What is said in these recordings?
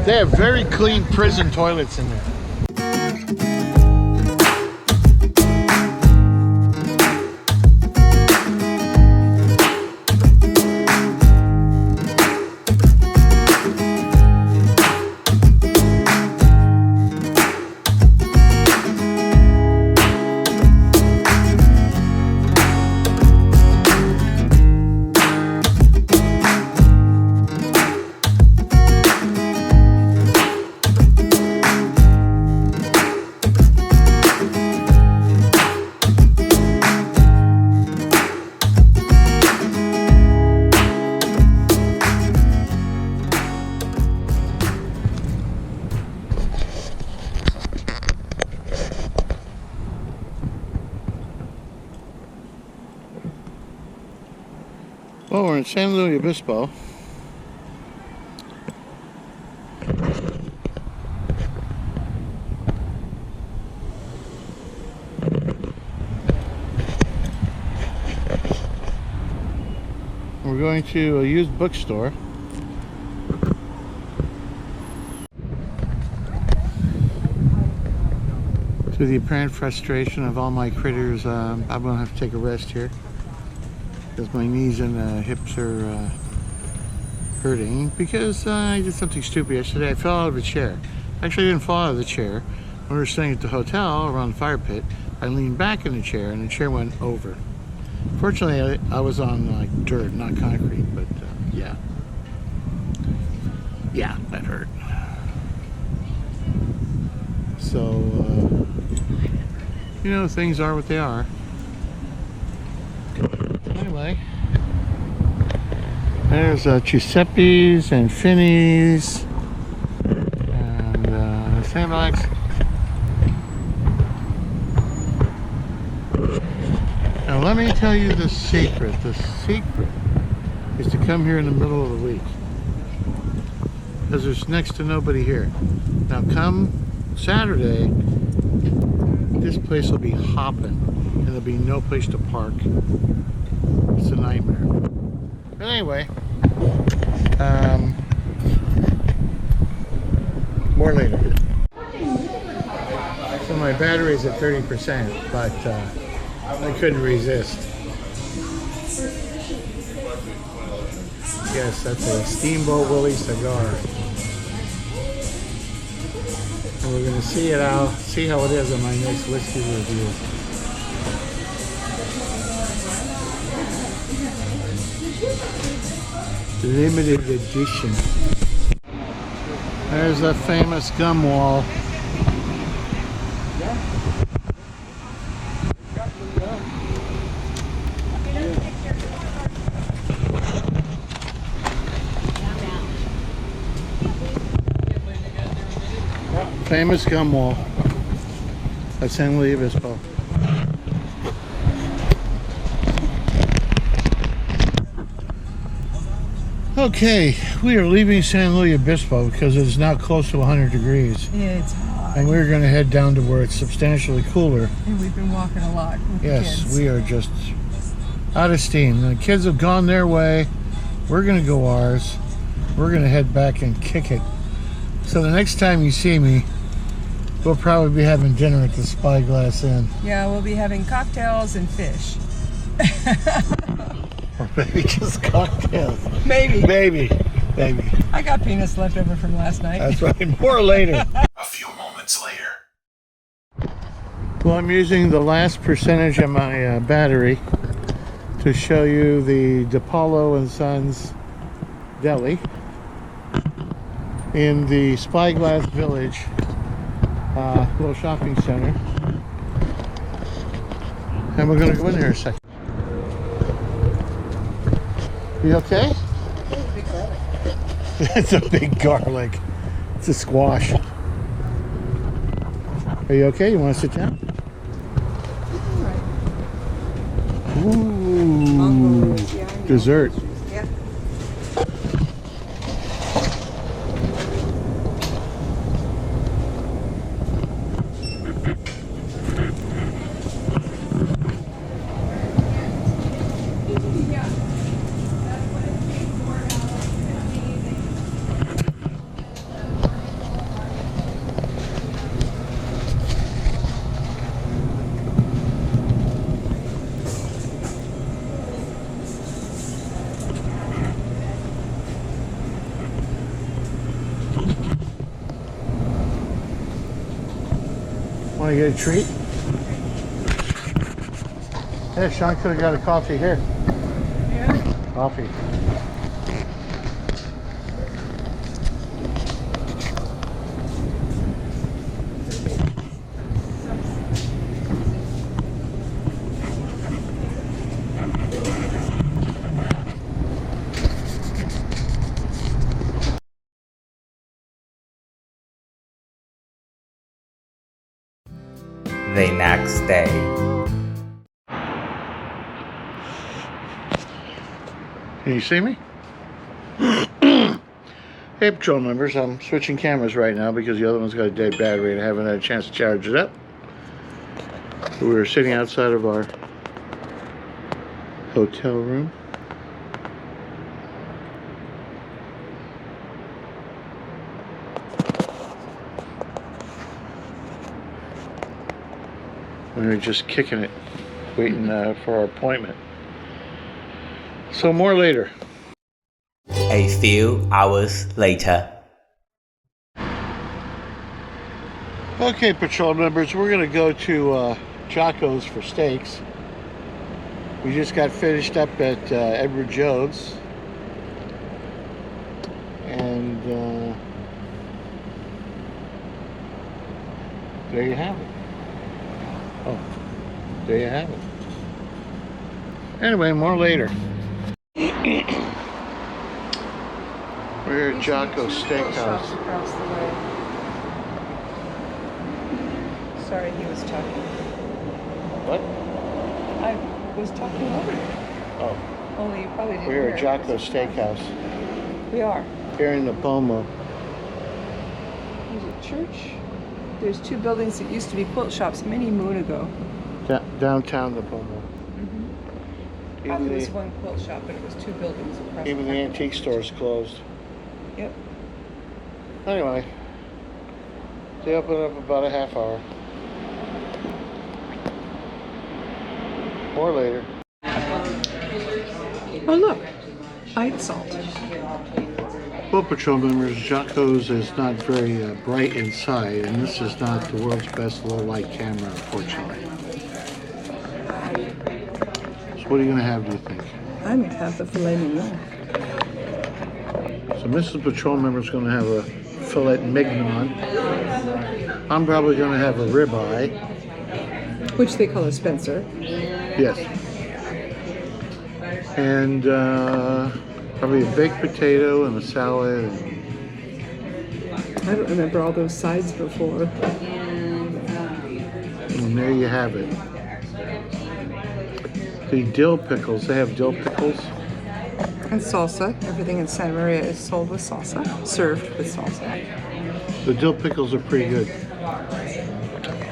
They have very clean prison toilets in there. Well, we're in San Luis Obispo. We're going to a used bookstore. To the apparent frustration of all my critters, I'm going to have to take a rest here, because my knees and hips are hurting because I did something stupid yesterday. I fell out of a chair. Actually, I didn't fall out of the chair. When we were staying at the hotel around the fire pit, I leaned back in the chair and the chair went over. Fortunately, I was on like dirt, not concrete, but yeah, that hurt. So, you know, things are what they are. Anyway, there's Giuseppe's and Finney's and Sandbox. Now let me tell you the secret. The secret is to come here in the middle of the week, because there's next to nobody here. Now come Saturday, this place will be hopping and there'll be no place to park. It's a nightmare. But anyway, more later. So my battery's at 30%, but I couldn't resist. Yes, that's a Steamboat Willie cigar. And we're going to see it out, see how it is in my next whiskey review. Limited edition. There's a famous gum wall. Famous gum wall at San Luis Obispo. Okay, we are leaving San Luis Obispo because it's now close to 100 degrees. It's hot. And we're going to head down to where it's substantially cooler. And we've been walking a lot with the Yes, kids. we are just out of steam. The kids have gone their way. We're going to go ours. We're going to head back and kick it. So the next time you see me, we'll probably be having dinner at the Spyglass Inn. Yeah, we'll be having cocktails and fish. Or maybe just cocktails. Maybe. Maybe. I got peanuts left over from last night. That's right. More later. A few moments later. Well, I'm using the last percentage of my battery to show you the DePaulo and Sons Deli in the Spyglass Village little shopping center. And we're going to go in there a second. You okay? That's a big garlic. It's a squash. Are you okay? You want to sit down? Ooh, dessert. Yeah. Want to get a treat? Yeah, Sean could have got a coffee here. Yeah. Coffee. The next day. Can you see me? Hey, patrol members, I'm switching cameras right now because the other one's got a dead battery and I haven't had a chance to charge it up. We were sitting outside of our hotel room. We were just kicking it, waiting for our appointment. So more later. A few hours later. Okay, patrol members, we're gonna go to Jocko's for steaks. We just got finished up at Edward Jones. And there you have it. Oh, there you have it. Anyway, more later. We're at Jocko's Steakhouse. Across the way. Sorry, he was talking. What? I was talking over you. Oh, Only you probably didn't we're hear at it. Jocko's Steakhouse We are. here in the Pismo. There's a church. There's two buildings that used to be quilt shops many moon ago. Downtown the Pismo. Probably Even was the, one quilt shop, but it was two buildings across even the antique store's closed. Yep. Anyway, they open up about a half hour. More later. Oh look, Ike salt. Well, patrol members, Jocko's is not very bright inside, and this is not the world's best low light camera, unfortunately. So what are you going to have, do you think? I'm gonna have the filet mignon. So Mrs. Patrol Member is going to have a filet mignon. I'm probably going to have a ribeye. Which they call a Spencer. Yes. And probably a baked potato and a salad. I don't remember all those sides before. And there you have it. The dill pickles, they have dill pickles. And salsa. Everything in Santa Maria is sold with salsa, served with salsa. The dill pickles are pretty good.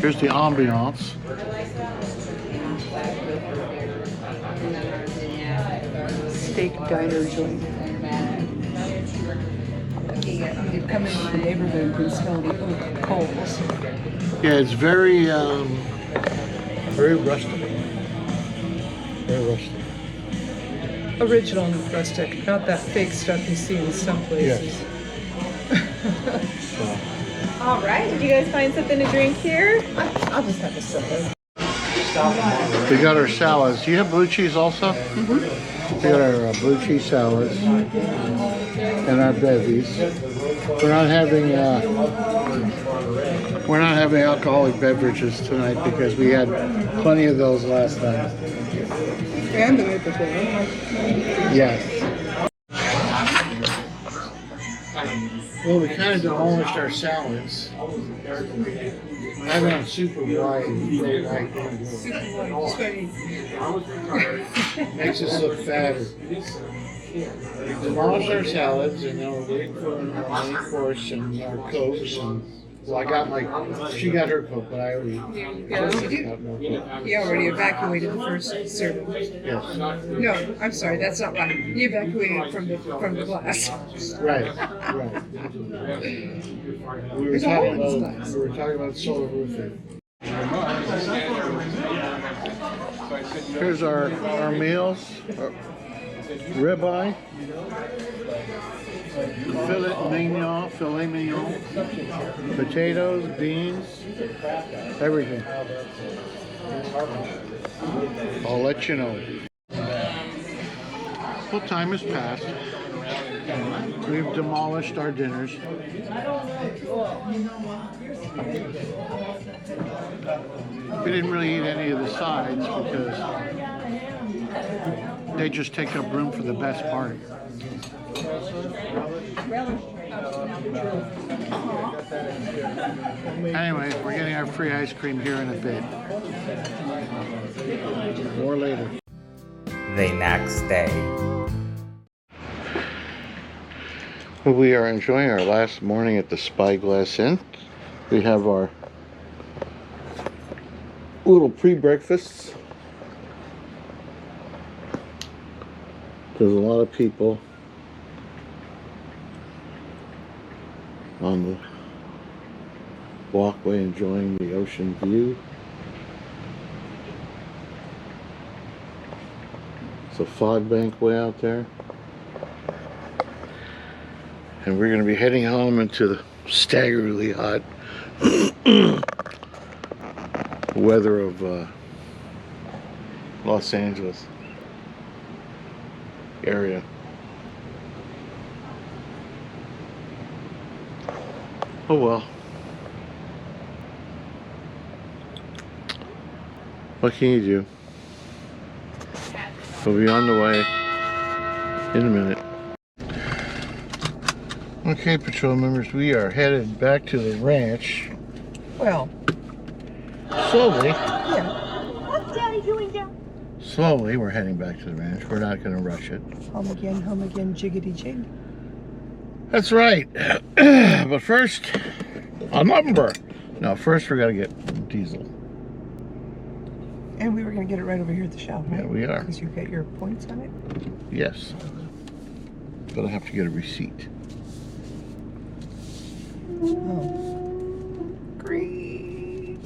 Here's the ambiance. Steak diner joint. You come into the neighborhood and can smell the oak coals. Yeah, it's very, very rustic. Very rustic. Original and rustic, not that fake stuff you see in some places. So, All right. Did you guys find something to drink here? I'll just have a soda. we got our salads. Do you have blue cheese also? Mm-hmm. We got our blue cheese salads and our bevies. We're not having alcoholic beverages tonight because we had plenty of those last night. And the night before. Yes. Well, we kind of demolished our salads. I went super wide and really light. Makes us look fatter. We demolished our salads and now we're waiting for our main course and our Cokes. And well, I got she got her Coke, but I already got no Coke. He already evacuated the first serving. Yes. No, I'm sorry, that's not right. He evacuated from the glass. Right. We were There's a hole in this talking glass. about solar roofing. Here's our meals. ribeye, filet mignon, potatoes, beans, everything. I'll let you know. Well, time has passed. We've demolished our dinners. We didn't really eat any of the sides because they just take up room for the best part. Anyway, we're getting our free ice cream here in a bit. More later. The next day. We are enjoying our last morning at the Spyglass Inn. We have our little pre-breakfasts. There's a lot of people on the walkway enjoying the ocean view. It's a fog bank way out there. And we're going to be heading home into the staggeringly hot weather of Los Angeles area. Oh well. What can you do? We'll be on the way in a minute. Okay, patrol members, we are headed back to the ranch. Well, Slowly. yeah. What's Daddy doing down? Slowly, we're heading back to the ranch. We're not going to rush it. Home again, jiggity jig. That's right. But first, a number. No, first we got to get diesel. And we were going to get it right over here at the shop, right? Yeah, we are. Because you get your points on it. Yes. But I have to get a receipt. Oh. Green.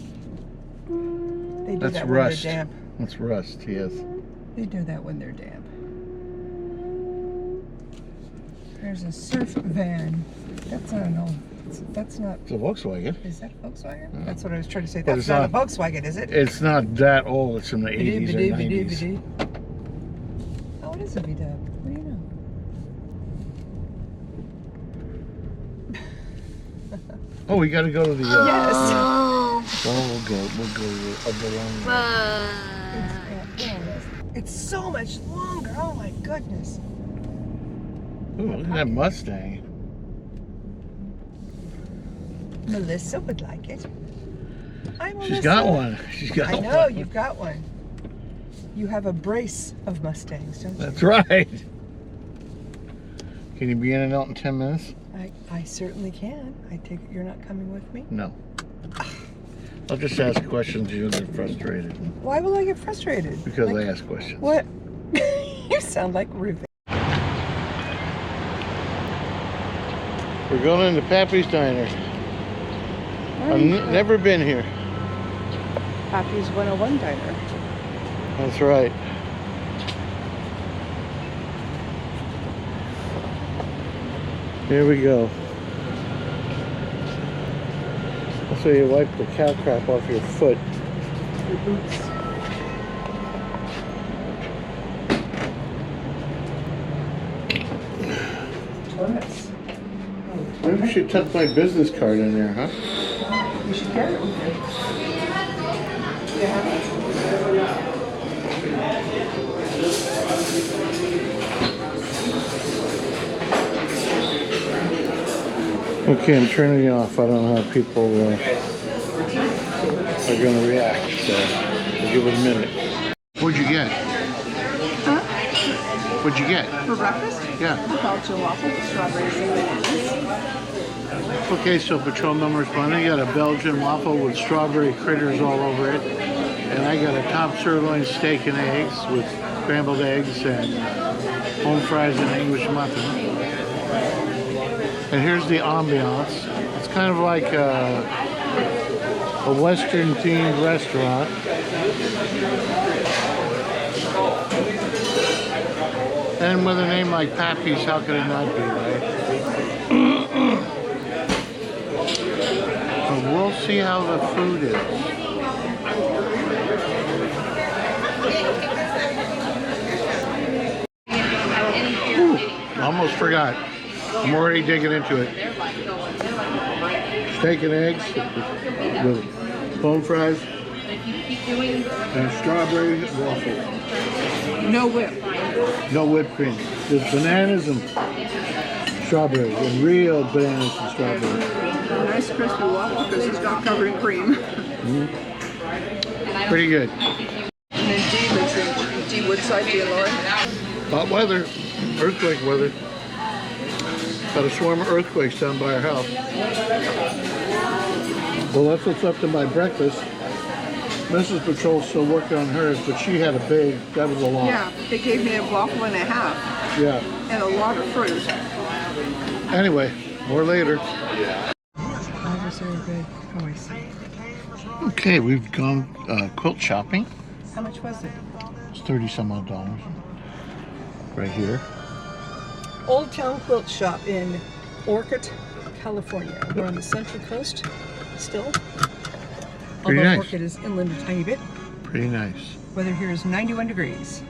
They do That's that rust. when they're damp. That's rust, yes. They do that when they're damp. There's a surf van. That's not an old. That's not. It's a Volkswagen. Is that a Volkswagen? No. That's what I was trying to say. But That's it's not a not- Volkswagen, is it? It's not that old. It's from the 80s or 90s. Oh, it is a VW. What do you know? Oh, we got to go to the... Yes. Oh, we'll go of the long way. It's so much longer. Oh my goodness. Ooh, look at that Mustang. Melissa would like it. I'm Melissa. She's got one. She's got I one. know, you've got one. You have a brace of Mustangs, don't you? That's right. Can you be in and out in 10 minutes? I certainly can. I take it you're not coming with me? No. I'll just ask questions. You'll get frustrated. Why will I get frustrated? Because Like, I ask questions. what? You sound like Ruth. We're going into Pappy's Diner. I've never been here. Pappy's 101 Diner. That's right. Here we go. So you wipe the cow crap off your foot. Your boots. Donuts. Maybe we should tuck my business card in there, huh? You should carry it with you. Yeah. Okay, I'm turning it off. I don't know how people are going to react, so we'll give it a minute. What'd you get? Huh? What'd you get? For breakfast? Yeah. Belgian waffle with strawberries and bananas. Okay, so patrol members, I got a Belgian waffle with strawberry critters all over it. And I got a top sirloin steak and eggs with scrambled eggs and home fries and English muffin. And here's the ambiance. It's kind of like a Western themed restaurant. And with a name like Pappy's, how could it not be, right? So we'll see how the food is. Ooh, almost forgot. I'm already digging into it. Steak and eggs with bone fries and strawberry waffles. No whip. No whipped cream. Just bananas and strawberries, and real bananas and strawberries. A nice crispy waffle because it's not covered in cream. Pretty good. And then Dee lives in Woodside, Illinois. Hot weather, earthquake weather. Got a swarm of earthquakes down by our house. Well, that's what's up to my breakfast. Mrs. Patrol's still working on hers, but she had a big, that was a lot. Yeah, they gave me a waffle and a half. Yeah. And a lot of fruit. Anyway, more later. Those are good. Oh, I see. Okay, we've gone quilt shopping. How much was it? It's 30 some odd dollars. Right here. Old Town Quilt Shop in Orchid, California. We're on the Central Coast still. Pretty Although nice. Orchid is inland a tiny bit. Pretty nice. Weather here is 91 degrees.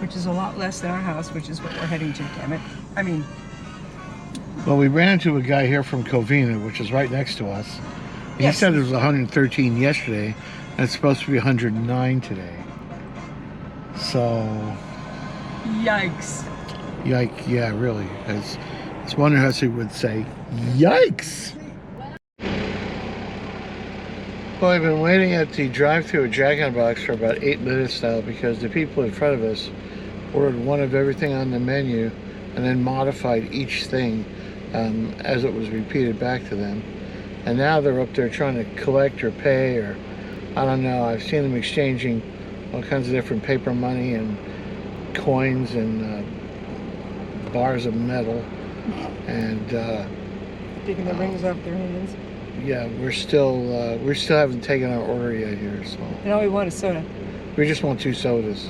Which is a lot less than our house, which is what we're heading to, damn it. I mean, Well, we ran into a guy here from Covina, which is right next to us. He Yes. said it was 113 yesterday, and it's supposed to be 109 today. So, yikes. yeah, really. As one Hussey would say, yikes! Well, I've been waiting at the drive-thru at Jack in the Box for about 8 minutes now because the people in front of us ordered one of everything on the menu and then modified each thing as it was repeated back to them. And now they're up there trying to collect or pay, or I don't know. I've seen them exchanging all kinds of different paper money and coins and bars of metal. And Taking the rings off their hands. yeah, we still haven't taken our order yet here, so And all we want is soda. we just want 2 sodas.